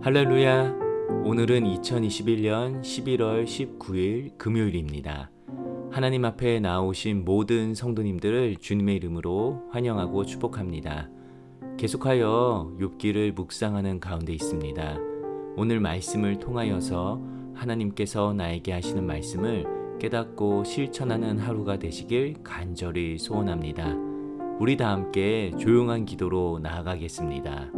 할렐루야! 오늘은 2021년 11월 19일 금요일입니다. 하나님 앞에 나오신 모든 성도님들을 주님의 이름으로 환영하고 축복합니다. 계속하여 욥기를 묵상하는 가운데 있습니다. 오늘 말씀을 통하여서 하나님께서 나에게 하시는 말씀을 깨닫고 실천하는 하루가 되시길 간절히 소원합니다. 우리 다 함께 조용한 기도로 나아가겠습니다.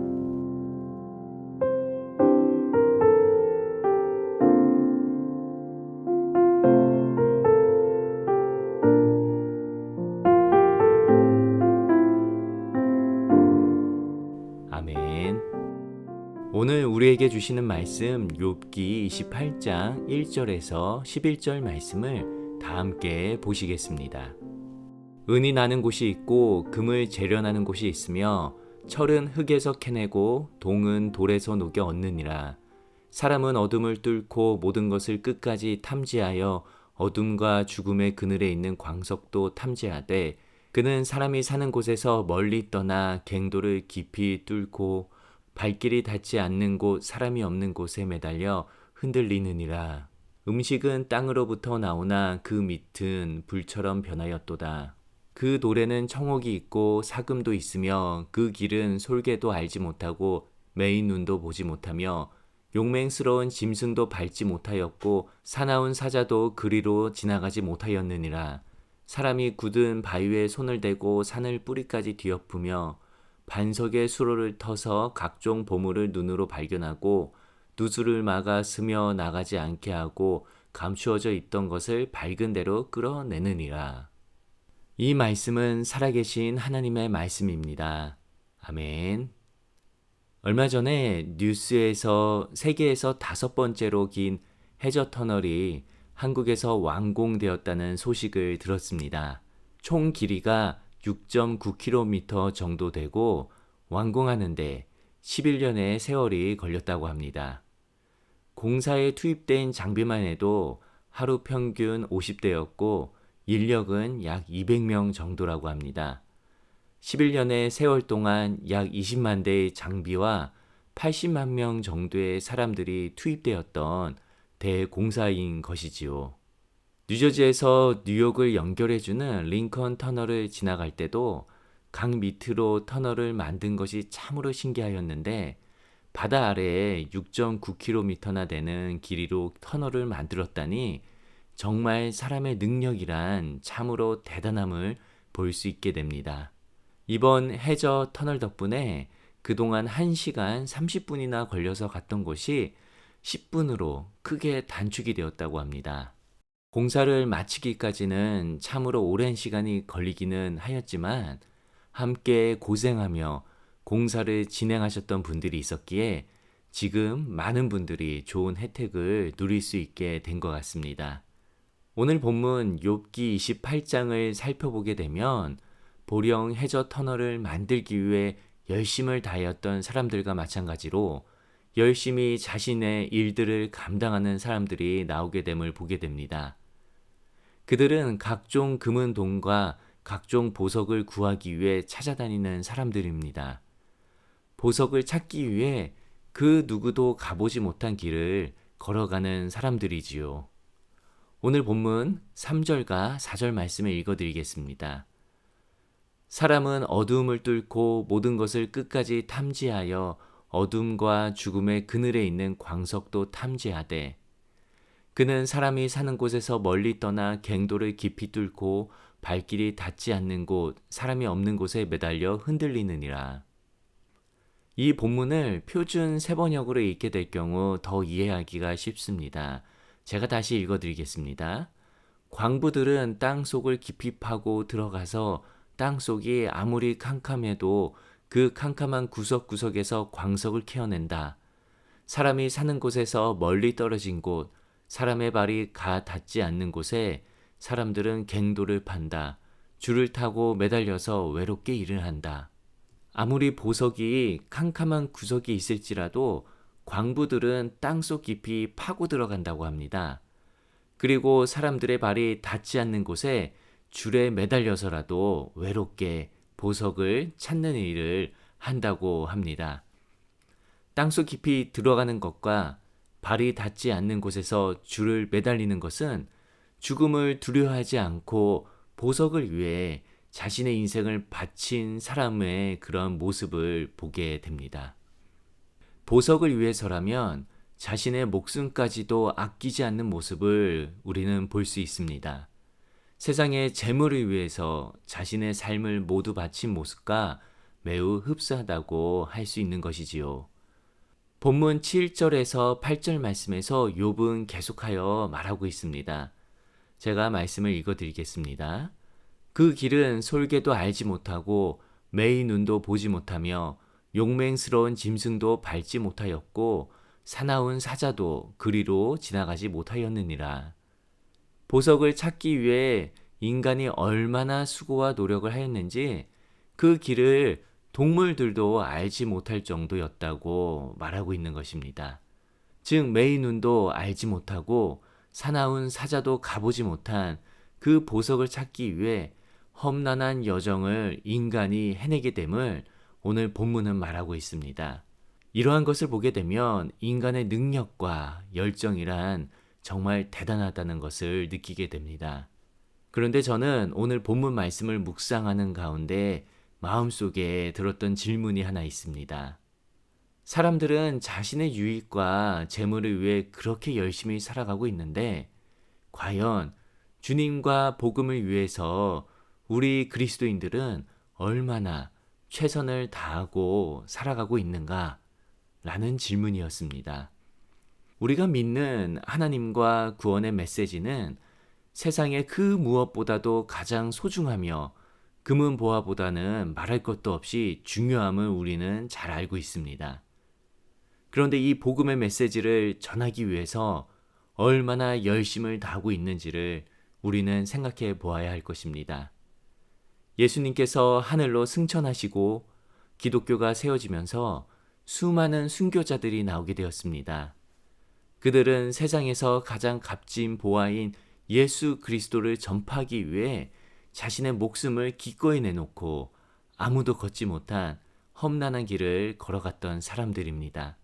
아멘. 오늘 우리에게 주시는 말씀 욥기 28장 1절에서 11절 말씀을 다 함께 보시겠습니다. 은이 나는 곳이 있고 금을 재련하는 곳이 있으며 철은 흙에서 캐내고 동은 돌에서 녹여 얻느니라. 사람은 어둠을 뚫고 모든 것을 끝까지 탐지하여 어둠과 죽음의 그늘에 있는 광석도 탐지하되 그는 사람이 사는 곳에서 멀리 떠나 갱도를 깊이 뚫고 발길이 닿지 않는 곳 사람이 없는 곳에 매달려 흔들리느니라. 음식은 땅으로부터 나오나 그 밑은 불처럼 변하였도다. 그 돌에는 청옥이 있고 사금도 있으며 그 길은 솔개도 알지 못하고 매인 눈도 보지 못하며 용맹스러운 짐승도 밟지 못하였고 사나운 사자도 그리로 지나가지 못하였느니라. 사람이 굳은 바위에 손을 대고 산을 뿌리까지 뒤엎으며 반석의 수로를 터서 각종 보물을 눈으로 발견하고 누수를 막아 스며 나가지 않게 하고 감추어져 있던 것을 밝은 대로 끌어내느니라. 이 말씀은 살아계신 하나님의 말씀입니다. 아멘. 얼마 전에 뉴스에서 세계에서 5번째로 긴 해저 터널이 한국에서 완공되었다는 소식을 들었습니다. 총 길이가 6.9km 정도 되고 완공하는데 11년의 세월이 걸렸다고 합니다. 공사에 투입된 장비만 해도 하루 평균 50대였고 인력은 약 200명 정도라고 합니다. 11년의 세월 동안 약 20만 대의 장비와 80만 명 정도의 사람들이 투입되었던 대공사인 것이지요. 뉴저지에서 뉴욕을 연결해주는 링컨 터널을 지나갈 때도 강 밑으로 터널을 만든 것이 참으로 신기하였는데 바다 아래에 6.9km나 되는 길이로 터널을 만들었다니 정말 사람의 능력이란 참으로 대단함을 볼 수 있게 됩니다. 이번 해저 터널 덕분에 그동안 1시간 30분이나 걸려서 갔던 곳이 10분으로 크게 단축이 되었다고 합니다. 공사를 마치기까지는 참으로 오랜 시간이 걸리기는 하였지만 함께 고생하며 공사를 진행하셨던 분들이 있었기에 지금 많은 분들이 좋은 혜택을 누릴 수 있게 된 것 같습니다. 오늘 본문 욥기 28장을 살펴보게 되면 보령 해저 터널을 만들기 위해 열심을 다하였던 사람들과 마찬가지로 열심히 자신의 일들을 감당하는 사람들이 나오게 됨을 보게 됩니다. 그들은 각종 금은 돈과 각종 보석을 구하기 위해 찾아다니는 사람들입니다. 보석을 찾기 위해 그 누구도 가보지 못한 길을 걸어가는 사람들이지요. 오늘 본문 3절과 4절 말씀을 읽어드리겠습니다. 사람은 어두움을 뚫고 모든 것을 끝까지 탐지하여 어둠과 죽음의 그늘에 있는 광석도 탐지하되 그는 사람이 사는 곳에서 멀리 떠나 갱도를 깊이 뚫고 발길이 닿지 않는 곳 사람이 없는 곳에 매달려 흔들리느니라. 이 본문을 표준 세번역으로 읽게 될 경우 더 이해하기가 쉽습니다. 제가 다시 읽어드리겠습니다. 광부들은 땅 속을 깊이 파고 들어가서 땅 속이 아무리 캄캄해도 그 캄캄한 구석구석에서 광석을 캐어낸다. 사람이 사는 곳에서 멀리 떨어진 곳, 사람의 발이 가 닿지 않는 곳에 사람들은 갱도를 판다. 줄을 타고 매달려서 외롭게 일을 한다. 아무리 보석이 캄캄한 구석이 있을지라도 광부들은 땅속 깊이 파고 들어간다고 합니다. 그리고 사람들의 발이 닿지 않는 곳에 줄에 매달려서라도 외롭게 보석을 찾는 일을 한다고 합니다. 땅속 깊이 들어가는 것과 발이 닿지 않는 곳에서 줄을 매달리는 것은 죽음을 두려워하지 않고 보석을 위해 자신의 인생을 바친 사람의 그런 모습을 보게 됩니다. 보석을 위해서라면 자신의 목숨까지도 아끼지 않는 모습을 우리는 볼 수 있습니다. 세상의 재물을 위해서 자신의 삶을 모두 바친 모습과 매우 흡사하다고 할 수 있는 것이지요. 본문 7절에서 8절 말씀에서 욥은 계속하여 말하고 있습니다. 제가 말씀을 읽어드리겠습니다. 그 길은 솔개도 알지 못하고 매의 눈도 보지 못하며 용맹스러운 짐승도 밟지 못하였고 사나운 사자도 그리로 지나가지 못하였느니라. 보석을 찾기 위해 인간이 얼마나 수고와 노력을 하였는지 그 길을 동물들도 알지 못할 정도였다고 말하고 있는 것입니다. 즉 매의 눈도 알지 못하고 사나운 사자도 가보지 못한 그 보석을 찾기 위해 험난한 여정을 인간이 해내게 됨을 오늘 본문은 말하고 있습니다. 이러한 것을 보게 되면 인간의 능력과 열정이란 정말 대단하다는 것을 느끼게 됩니다. 그런데 저는 오늘 본문 말씀을 묵상하는 가운데 마음속에 들었던 질문이 하나 있습니다. 사람들은 자신의 유익과 재물을 위해 그렇게 열심히 살아가고 있는데 과연 주님과 복음을 위해서 우리 그리스도인들은 얼마나 최선을 다하고 살아가고 있는가? 라는 질문이었습니다. 우리가 믿는 하나님과 구원의 메시지는 세상의 그 무엇보다도 가장 소중하며 금은보화보다는 말할 것도 없이 중요함을 우리는 잘 알고 있습니다. 그런데 이 복음의 메시지를 전하기 위해서 얼마나 열심을 다하고 있는지를 우리는 생각해 보아야 할 것입니다. 예수님께서 하늘로 승천하시고 기독교가 세워지면서 수많은 순교자들이 나오게 되었습니다. 그들은 세상에서 가장 값진 보화인 예수 그리스도를 전파하기 위해 자신의 목숨을 기꺼이 내놓고 아무도 걷지 못한 험난한 길을 걸어갔던 사람들입니다.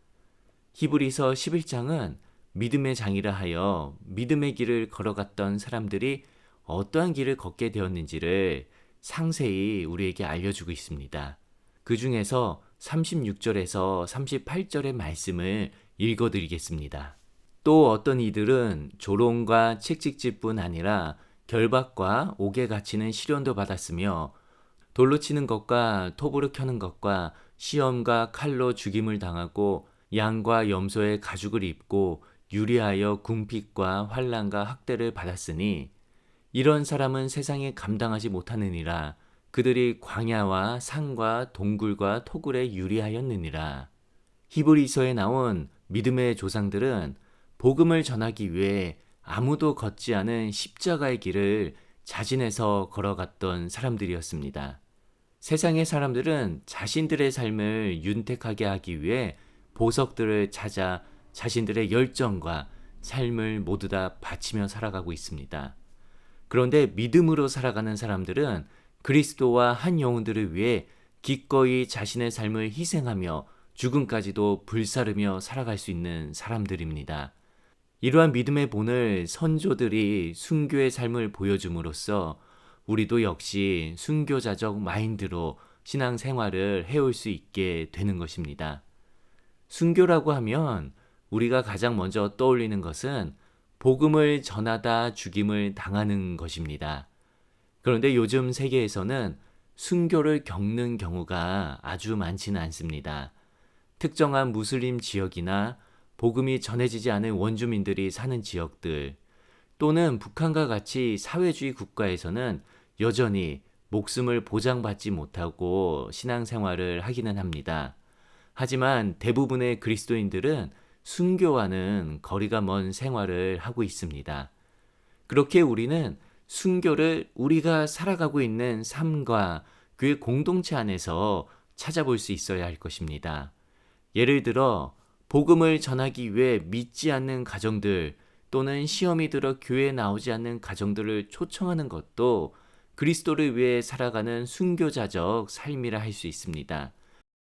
히브리서 11장은 믿음의 장이라 하여 믿음의 길을 걸어갔던 사람들이 어떠한 길을 걷게 되었는지를 상세히 우리에게 알려주고 있습니다. 그 중에서 36절에서 38절의 말씀을 읽어드리겠습니다. 또 어떤 이들은 조롱과 채찍질뿐 아니라 결박과 옥에 갇히는 시련도 받았으며 돌로 치는 것과 톱으로 켜는 것과 시험과 칼로 죽임을 당하고 양과 염소의 가죽을 입고 유리하여 궁핍과 환난과 학대를 받았으니 이런 사람은 세상에 감당하지 못하느니라. 그들이 광야와 산과 동굴과 토굴에 유리하였느니라. 히브리서에 나온 믿음의 조상들은 복음을 전하기 위해 아무도 걷지 않은 십자가의 길을 자진해서 걸어갔던 사람들이었습니다. 세상의 사람들은 자신들의 삶을 윤택하게 하기 위해 보석들을 찾아 자신들의 열정과 삶을 모두 다 바치며 살아가고 있습니다. 그런데 믿음으로 살아가는 사람들은 그리스도와 한 영혼들을 위해 기꺼이 자신의 삶을 희생하며 죽음까지도 불사르며 살아갈 수 있는 사람들입니다. 이러한 믿음의 본을 선조들이 순교의 삶을 보여줌으로써 우리도 역시 순교자적 마인드로 신앙생활을 해올 수 있게 되는 것입니다. 순교라고 하면 우리가 가장 먼저 떠올리는 것은 복음을 전하다 죽임을 당하는 것입니다. 그런데 요즘 세계에서는 순교를 겪는 경우가 아주 많지는 않습니다. 특정한 무슬림 지역이나 복음이 전해지지 않은 원주민들이 사는 지역들 또는 북한과 같이 사회주의 국가에서는 여전히 목숨을 보장받지 못하고 신앙생활을 하기는 합니다. 하지만 대부분의 그리스도인들은 순교와는 거리가 먼 생활을 하고 있습니다. 그렇게 우리는 순교를 우리가 살아가고 있는 삶과 교회 공동체 안에서 찾아볼 수 있어야 할 것입니다. 예를 들어 복음을 전하기 위해 믿지 않는 가정들 또는 시험이 들어 교회에 나오지 않는 가정들을 초청하는 것도 그리스도를 위해 살아가는 순교자적 삶이라 할 수 있습니다.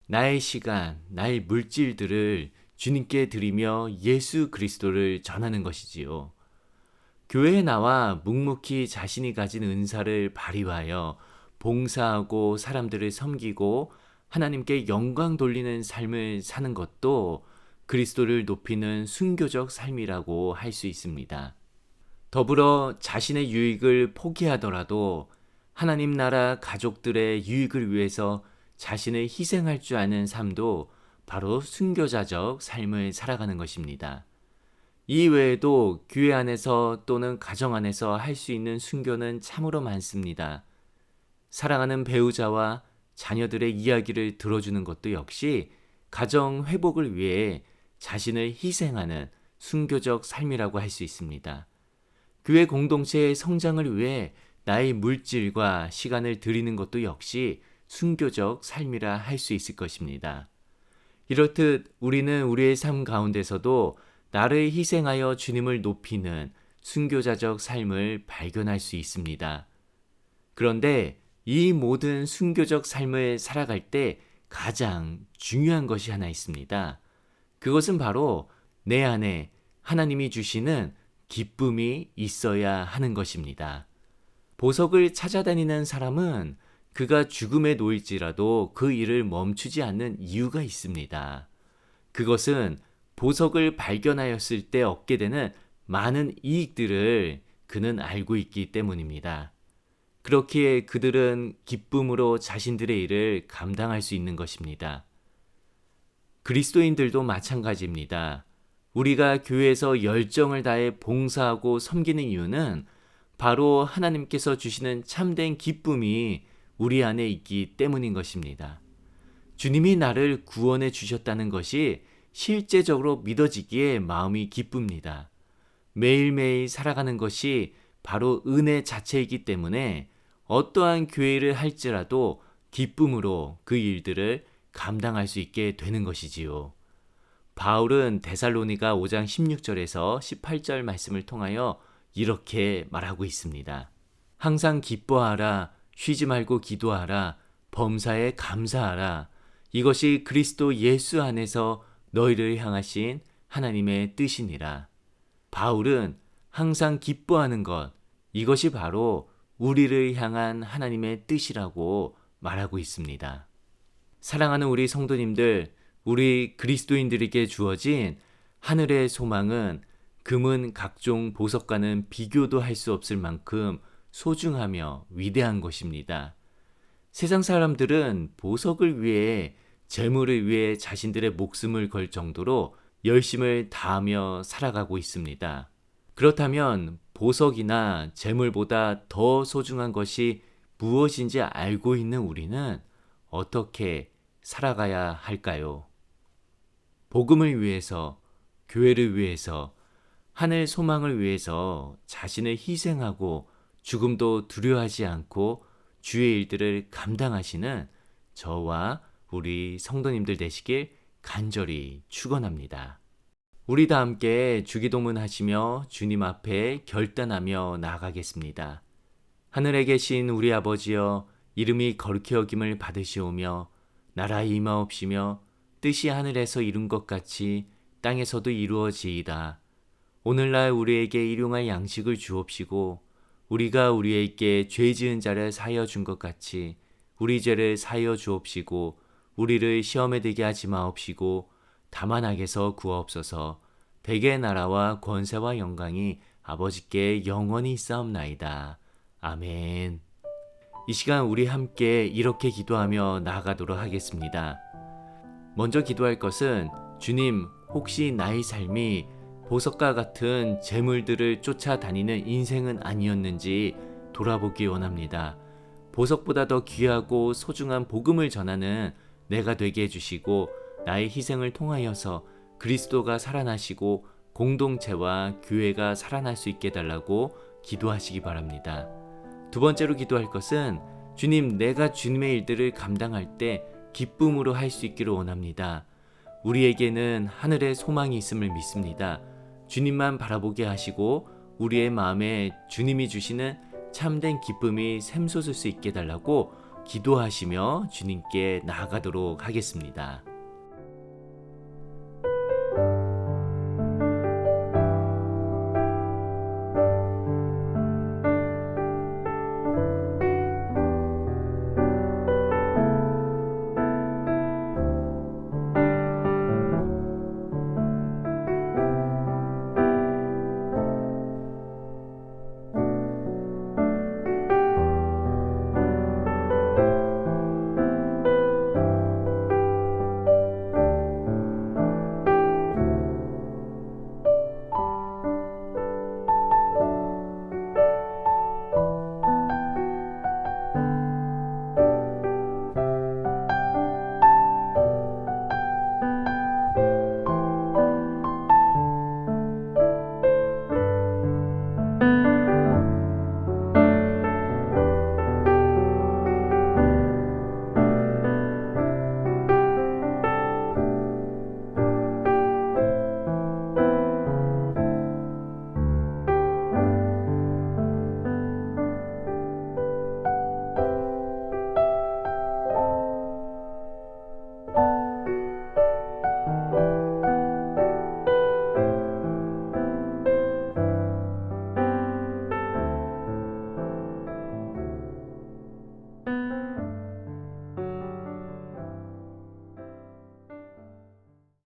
나의 시간, 나의 물질들을 주님께 드리며 예수 그리스도를 전하는 것이지요. 교회에 나와 묵묵히 자신이 가진 은사를 발휘하여 봉사하고 사람들을 섬기고 하나님께 영광 돌리는 삶을 사는 것도 그리스도를 높이는 순교적 삶이라고 할 수 있습니다. 더불어 자신의 유익을 포기하더라도 하나님 나라 가족들의 유익을 위해서 자신을 희생할 줄 아는 삶도 바로 순교자적 삶을 살아가는 것입니다. 이 외에도 교회 안에서 또는 가정 안에서 할 수 있는 순교는 참으로 많습니다. 사랑하는 배우자와 자녀들의 이야기를 들어주는 것도 역시 가정 회복을 위해 자신을 희생하는 순교적 삶이라고 할 수 있습니다. 교회 공동체의 성장을 위해 나의 물질과 시간을 드리는 것도 역시 순교적 삶이라 할 수 있을 것입니다. 이렇듯 우리는 우리의 삶 가운데서도 나를 희생하여 주님을 높이는 순교자적 삶을 발견할 수 있습니다. 그런데 이 모든 순교적 삶을 살아갈 때 가장 중요한 것이 하나 있습니다. 그것은 바로 내 안에 하나님이 주시는 기쁨이 있어야 하는 것입니다. 보석을 찾아다니는 사람은 그가 죽음에 놓일지라도 그 일을 멈추지 않는 이유가 있습니다. 그것은 보석을 발견하였을 때 얻게 되는 많은 이익들을 그는 알고 있기 때문입니다. 그렇기에 그들은 기쁨으로 자신들의 일을 감당할 수 있는 것입니다. 그리스도인들도 마찬가지입니다. 우리가 교회에서 열정을 다해 봉사하고 섬기는 이유는 바로 하나님께서 주시는 참된 기쁨이 우리 안에 있기 때문인 것입니다. 주님이 나를 구원해 주셨다는 것이 실제적으로 믿어지기에 마음이 기쁩니다. 매일매일 살아가는 것이 바로 은혜 자체이기 때문에 어떠한 교회를 할지라도 기쁨으로 그 일들을 감당할 수 있게 되는 것이지요. 바울은 데살로니가 5장 16절에서 18절 말씀을 통하여 이렇게 말하고 있습니다. 항상 기뻐하라, 쉬지 말고 기도하라, 범사에 감사하라. 이것이 그리스도 예수 안에서 너희를 향하신 하나님의 뜻이니라. 바울은 항상 기뻐하는 것, 이것이 바로 우리를 향한 하나님의 뜻이라고 말하고 있습니다. 사랑하는 우리 성도님들, 우리 그리스도인들에게 주어진 하늘의 소망은 금은 각종 보석과는 비교도 할 수 없을 만큼 소중하며 위대한 것입니다. 세상 사람들은 보석을 위해 재물을 위해 자신들의 목숨을 걸 정도로 열심을 다하며 살아가고 있습니다. 그렇다면 보석이나 재물보다 더 소중한 것이 무엇인지 알고 있는 우리는 어떻게 살아가야 할까요? 복음을 위해서, 교회를 위해서, 하늘 소망을 위해서 자신을 희생하고 죽음도 두려워하지 않고 주의 일들을 감당하시는 저와 우리 성도님들 되시길 간절히 축원합니다. 우리 다 함께 주기도문 하시며 주님 앞에 결단하며 나아가겠습니다. 하늘에 계신 우리 아버지여, 이름이 거룩히 여김을 받으시오며 나라 임하옵시며 뜻이 하늘에서 이룬 것 같이 땅에서도 이루어지이다. 오늘날 우리에게 일용할 양식을 주옵시고 우리가 우리에게 죄 지은 자를 사하여 준 것 같이 우리 죄를 사하여 주옵시고 우리를 시험에 들게 하지 마옵시고 다만 악에서 구하옵소서. 대개 나라와 권세와 영광이 아버지께 영원히 있사옵나이다. 아멘. 이 시간 우리 함께 이렇게 기도하며 나아가도록 하겠습니다. 먼저 기도할 것은 주님, 혹시 나의 삶이 보석과 같은 재물들을 쫓아다니는 인생은 아니었는지 돌아보기 원합니다. 보석보다 더 귀하고 소중한 복음을 전하는 내가 되게 해주시고 나의 희생을 통하여서 그리스도가 살아나시고 공동체와 교회가 살아날 수 있게 해달라고 기도하시기 바랍니다. 두 번째로 기도할 것은 주님, 내가 주님의 일들을 감당할 때 기쁨으로 할 수 있기를 원합니다. 우리에게는 하늘의 소망이 있음을 믿습니다. 주님만 바라보게 하시고 우리의 마음에 주님이 주시는 참된 기쁨이 샘솟을 수 있게 해달라고 기도하시며 주님께 나아가도록 하겠습니다.